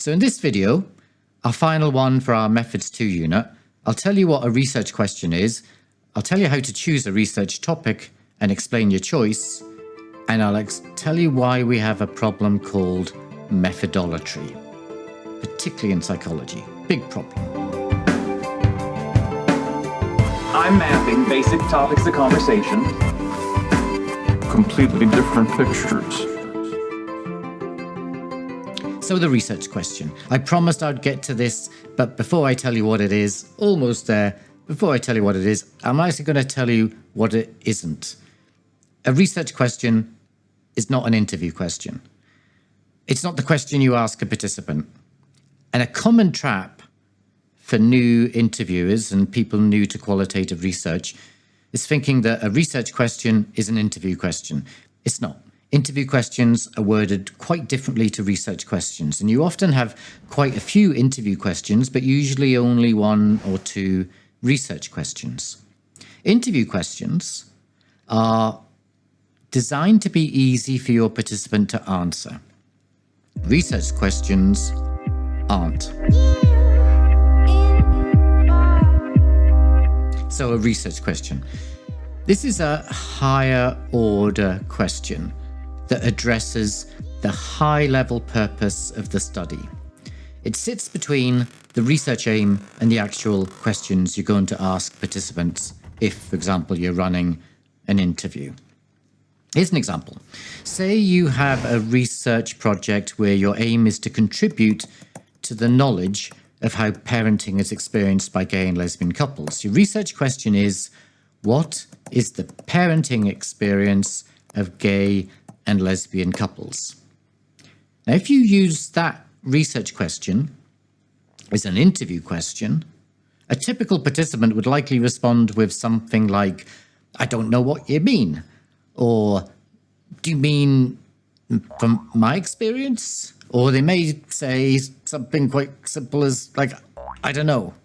So in this video, our final one for our Methods 2 unit, I'll tell you what a research question is, I'll tell you how to choose a research topic and explain your choice, and I'll tell you why we have a problem called methodolatry, particularly in psychology. Big problem. I'm mapping basic topics of conversation. Completely different pictures. So the research question. I promised I'd get to this, but before I tell you what it is, almost there, before I tell you what it is, I'm actually going to tell you what it isn't. A research question is not an interview question. It's not the question you ask a participant. And a common trap for new interviewers and people new to qualitative research is thinking that a research question is an interview question. It's not. Interview questions are worded quite differently to research questions, and you often have quite a few interview questions, but usually only one or two research questions. Interview questions are designed to be easy for your participant to answer. Research questions aren't. So a research question. This is a higher order question that addresses the high-level purpose of the study. It sits between the research aim and the actual questions you're going to ask participants if, for example, you're running an interview. Here's an example. Say you have a research project where your aim is to contribute to the knowledge of how parenting is experienced by gay and lesbian couples. Your research question is, what is the parenting experience of gay and lesbian couples? Now, if you use that research question as an interview question, a typical participant would likely respond with something like, I don't know what you mean. Or, do you mean from my experience? Or they may say something quite simple as, like, I don't know.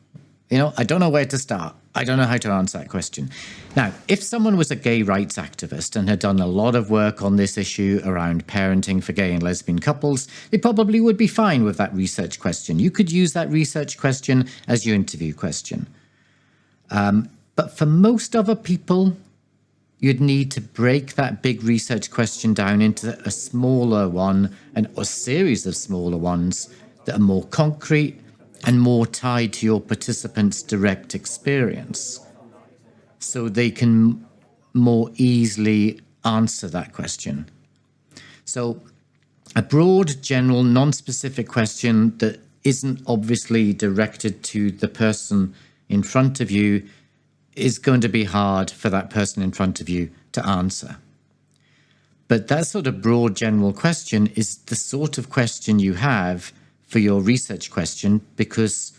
I don't know where to start. I don't know how to answer that question. Now, if someone was a gay rights activist and had done a lot of work on this issue around parenting for gay and lesbian couples, they probably would be fine with that research question. You could use that research question as your interview question. But for most other people, you'd need to break that big research question down into a smaller one and a series of smaller ones that are more concrete and more tied to your participants' direct experience, so they can more easily answer that question. So a broad, general, non-specific question that isn't obviously directed to the person in front of you is going to be hard for that person in front of you to answer. But that sort of broad, general question is the sort of question you have for your research question, because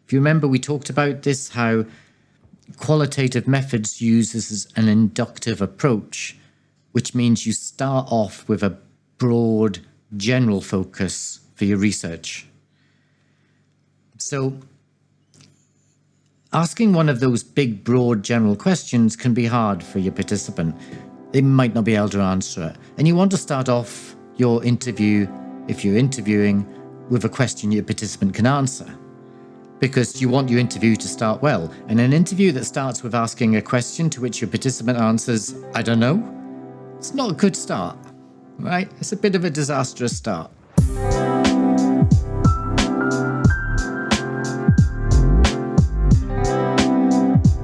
if you remember, we talked about this, how qualitative methods uses an inductive approach, which means you start off with a broad, general focus for your research. So asking one of those big, broad, general questions can be hard for your participant. They might not be able to answer it. And you want to start off your interview, if you're interviewing, with a question your participant can answer, because you want your interview to start well. And an interview that starts with asking a question to which your participant answers, I don't know, it's not a good start, right? It's a bit of a disastrous start.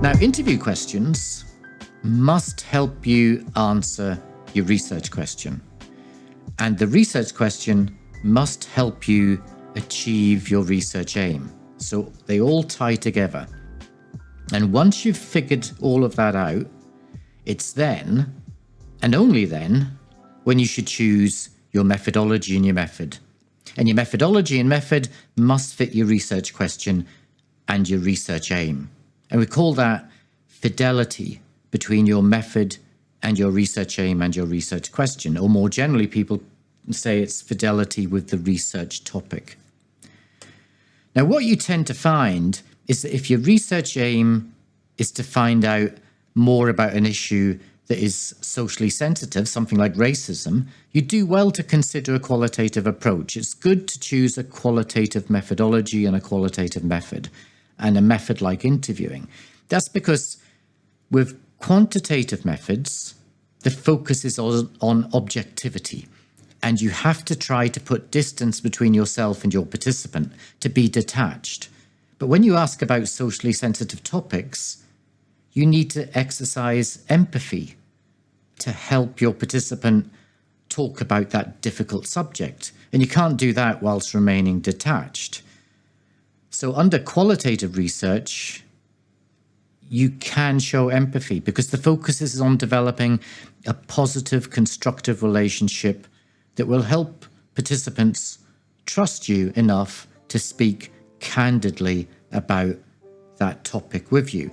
Now, interview questions must help you answer your research question. And the research question must help you achieve your research aim. So they all tie together. And once you've figured all of that out, it's then, and only then, when you should choose your methodology and your method. And your methodology and method must fit your research question and your research aim. And we call that fidelity between your method and your research aim and your research question. Or more generally, people say it's fidelity with the research topic. Now, what you tend to find is that if your research aim is to find out more about an issue that is socially sensitive, something like racism, you do well to consider a qualitative approach. It's good to choose a qualitative methodology and a qualitative method, and a method like interviewing. That's because with quantitative methods, the focus is on objectivity, and you have to try to put distance between yourself and your participant to be detached. But when you ask about socially sensitive topics, you need to exercise empathy to help your participant talk about that difficult subject. And you can't do that whilst remaining detached. So under qualitative research, you can show empathy because the focus is on developing a positive, constructive relationship that will help participants trust you enough to speak candidly about that topic with you.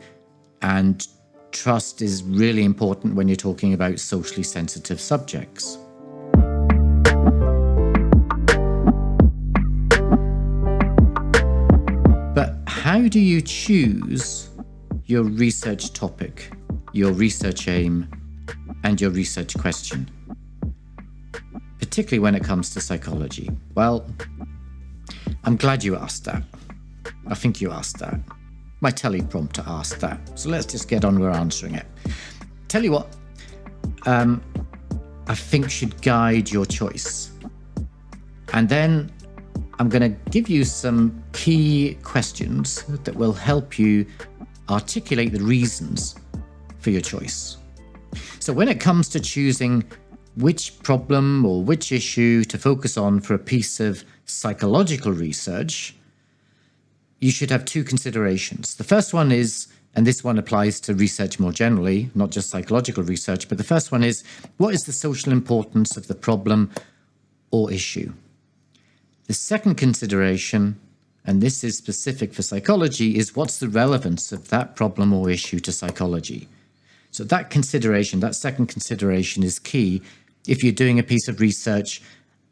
And trust is really important when you're talking about socially sensitive subjects. But how do you choose your research topic, your research aim, and your research question, particularly when it comes to psychology? Well, I'm glad you asked that. I think you asked that. My teleprompter asked that. So let's just get on with answering it. Tell you what, I think should guide your choice. And then I'm going to give you some key questions that will help you articulate the reasons for your choice. So when it comes to choosing which problem or which issue to focus on for a piece of psychological research, you should have two considerations. The first one is, and this one applies to research more generally, not just psychological research, but the first one is, what is the social importance of the problem or issue? The second consideration, and this is specific for psychology, is what's the relevance of that problem or issue to psychology? So that consideration, that second consideration is key if you're doing a piece of research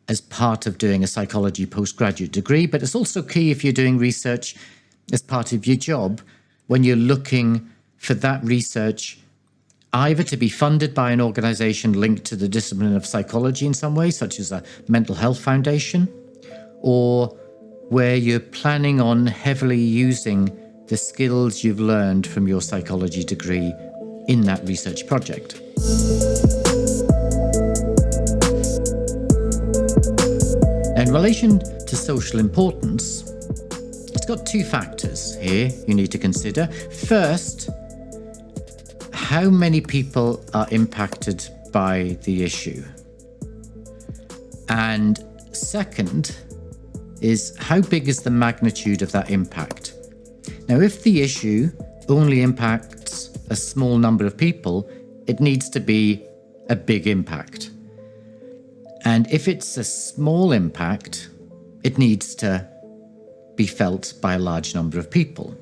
as part of doing a psychology postgraduate degree, but it's also key if you're doing research as part of your job when you're looking for that research either to be funded by an organization linked to the discipline of psychology in some way, such as a mental health foundation, or where you're planning on heavily using the skills you've learned from your psychology degree in that research project. In relation to social importance, it's got two factors here you need to consider. First, how many people are impacted by the issue? And second is, how big is the magnitude of that impact? Now, if the issue only impacts a small number of people, it needs to be a big impact. And if it's a small impact, it needs to be felt by a large number of people.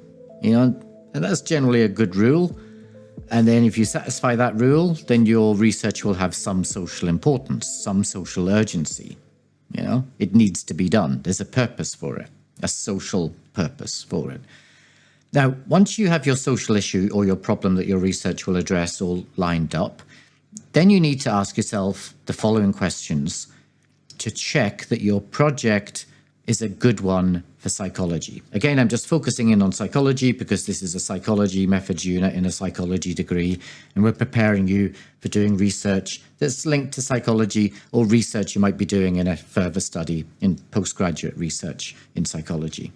And that's generally a good rule. And then if you satisfy that rule, then your research will have some social importance, some social urgency. It needs to be done. There's a purpose for it, a social purpose for it. Now, once you have your social issue or your problem that your research will address all lined up, then you need to ask yourself the following questions to check that your project is a good one for psychology. Again, I'm just focusing in on psychology because this is a psychology methods unit in a psychology degree, and we're preparing you for doing research that's linked to psychology or research you might be doing in a further study in postgraduate research in psychology.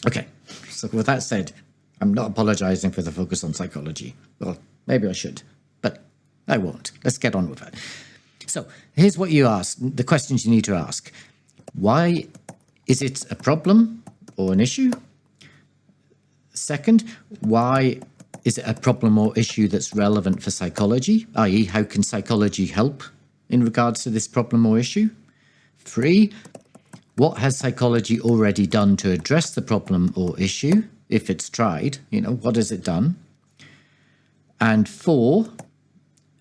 Okay, so with that said, I'm not apologizing for the focus on psychology. Well, maybe I should, but I won't. Let's get on with it. So here's what you ask, the questions you need to ask. Why is it a problem or an issue? Second, why is it a problem or issue that's relevant for psychology? i.e., how can psychology help in regards to this problem or issue? 3, what has psychology already done to address the problem or issue? If it's tried, what has it done? And 4,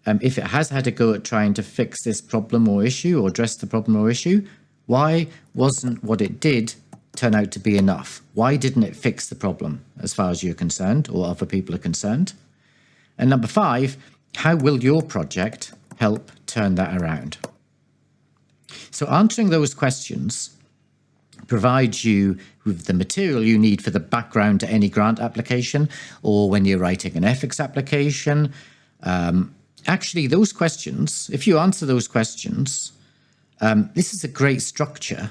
if it has had a go at trying to fix this problem or issue or address the problem or issue, why wasn't what it did turn out to be enough? Why didn't it fix the problem as far as you're concerned or other people are concerned? And number 5, How will your project help turn that around? So answering those questions provides you with the material you need for the background to any grant application, or when you're writing an ethics application. Actually, those questions, if you answer those questions, this is a great structure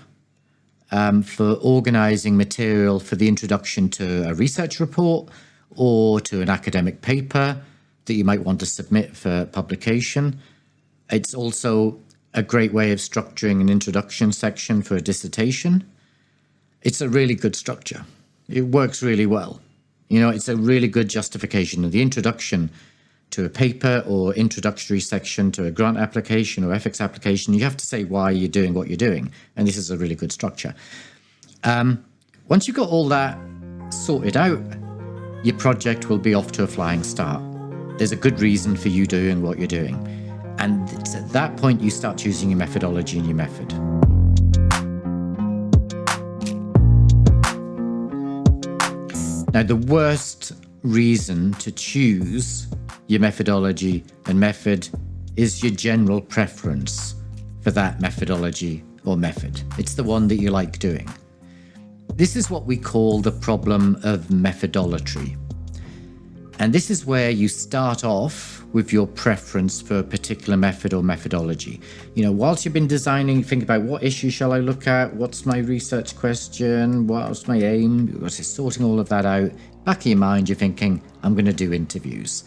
for organizing material for the introduction to a research report or to an academic paper that you might want to submit for publication. It's also a great way of structuring an introduction section for a dissertation. It's a really good structure. It works really well. You know, it's a really good justification of the introduction to a paper or introductory section to a grant application or ethics application. You have to say why you're doing what you're doing. And this is a really good structure. Once you've got all that sorted out, your project will be off to a flying start. There's a good reason for you doing what you're doing. And it's at that point you start choosing your methodology and your method. Now, the worst reason to choose your methodology and method is your general preference for that methodology or method. It's the one that you like doing. This is what we call the problem of methodolatry. And this is where you start off with your preference for a particular method or methodology. You know, whilst you've been designing, think about what issue shall I look at? What's my research question? What's my aim? Sorting all of that out. Back in your mind, you're thinking, I'm going to do interviews.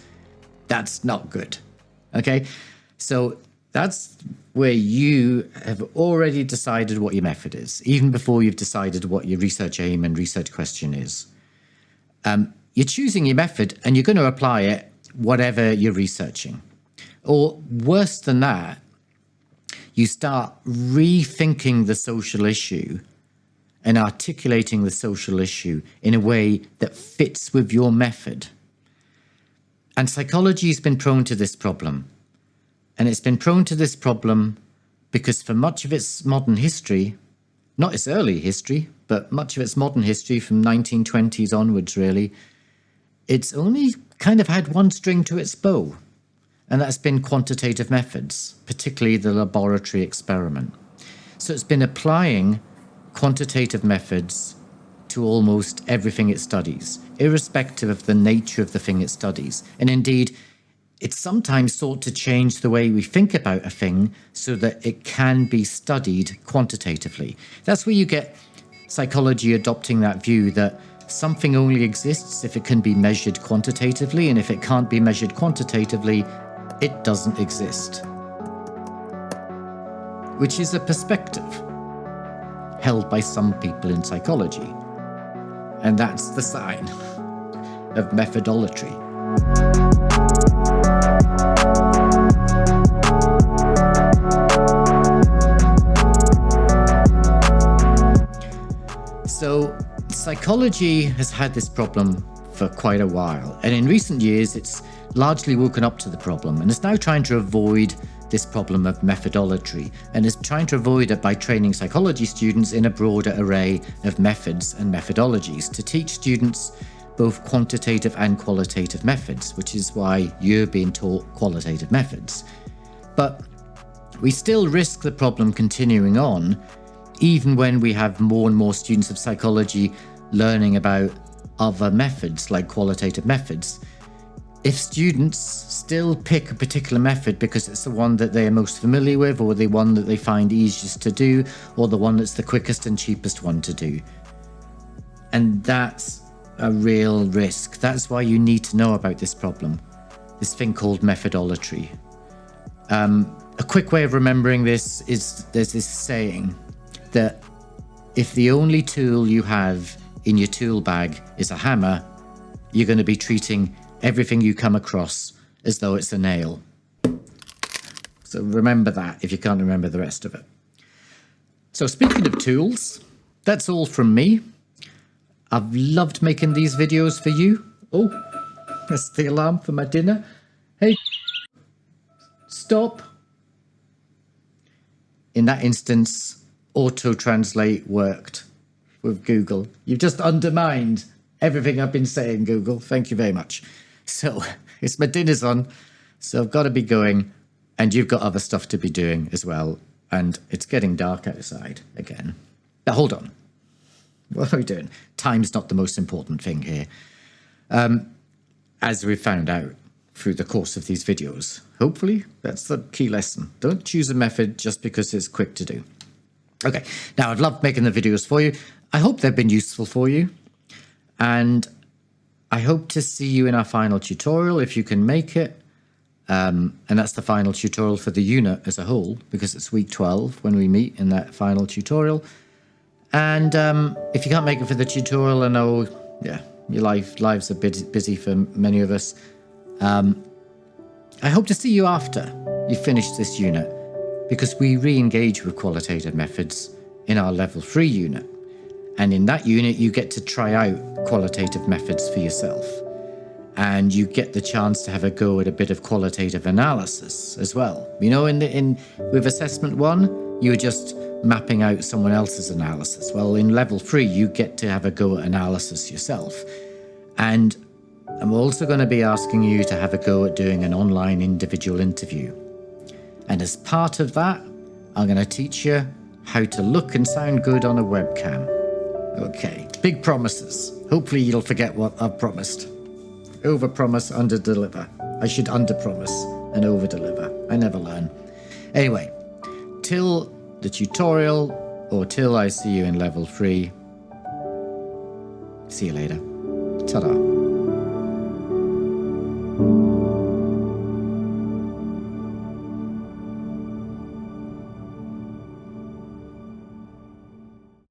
That's not good. Okay? So that's where you have already decided what your method is, even before you've decided what your research aim and research question is. You're choosing your method and you're going to apply it whatever you're researching. Or worse than that, you start rethinking the social issue and articulating the social issue in a way that fits with your method. And psychology has been prone to this problem. And it's been prone to this problem because for much of its modern history, not its early history, but much of its modern history from 1920s onwards, really, it's only kind of had one string to its bow, and that's been quantitative methods, particularly the laboratory experiment. So it's been applying quantitative methods to almost everything it studies, irrespective of the nature of the thing it studies. And indeed, it's sometimes sought to change the way we think about a thing so that it can be studied quantitatively. That's where you get psychology adopting that view that something only exists if it can be measured quantitatively, and if it can't be measured quantitatively, it doesn't exist. Which is a perspective held by some people in psychology. And that's the sign of methodolatry. So, psychology has had this problem for quite a while, and in recent years it's largely woken up to the problem and is now trying to avoid this problem of methodolatry, and is trying to avoid it by training psychology students in a broader array of methods and methodologies to teach students both quantitative and qualitative methods, which is why you're being taught qualitative methods. But we still risk the problem continuing on even when we have more and more students of psychology learning about other methods like qualitative methods. If students still pick a particular method because it's the one that they are most familiar with, or the one that they find easiest to do, or the one that's the quickest and cheapest one to do. And that's a real risk. That's why you need to know about this problem, this thing called methodolatry. A quick way of remembering this is there's this saying that if the only tool you have in your tool bag is a hammer, you're going to be treating everything you come across as though it's a nail. So remember that if you can't remember the rest of it. So speaking of tools, that's all from me. I've loved making these videos for you. Oh, that's the alarm for my dinner. Hey, stop. In that instance, auto-translate worked with Google. You've just undermined everything I've been saying, Google. Thank you very much. So, it's my dinner's on, So I've got to be going, and you've got other stuff to be doing as well. And it's getting dark outside again. Now, hold on. What are we doing? Time's not the most important thing here. As we've found out through the course of these videos, hopefully that's the key lesson. Don't choose a method just because it's quick to do. Okay, now I've loved making the videos for you. I hope they've been useful for you. And I hope to see you in our final tutorial if you can make it. And that's the final tutorial for the unit as a whole, because it's week 12 when we meet in that final tutorial. And if you can't make it for the tutorial, I know, yeah, your lives are busy for many of us. I hope to see you after you finish this unit, because we re-engage with qualitative methods in our level 3 unit. And in that unit, you get to try out qualitative methods for yourself. And you get the chance to have a go at a bit of qualitative analysis as well. You know, with assessment 1, you were just mapping out someone else's analysis. Well, in level 3, you get to have a go at analysis yourself. And I'm also going to be asking you to have a go at doing an online individual interview. And as part of that, I'm going to teach you how to look and sound good on a webcam. Okay, big promises. Hopefully you'll forget what I've promised. Overpromise, underdeliver. I should underpromise and overdeliver. I never learn. Anyway, till the tutorial or till I see you in level 3. See you later. Ta-da.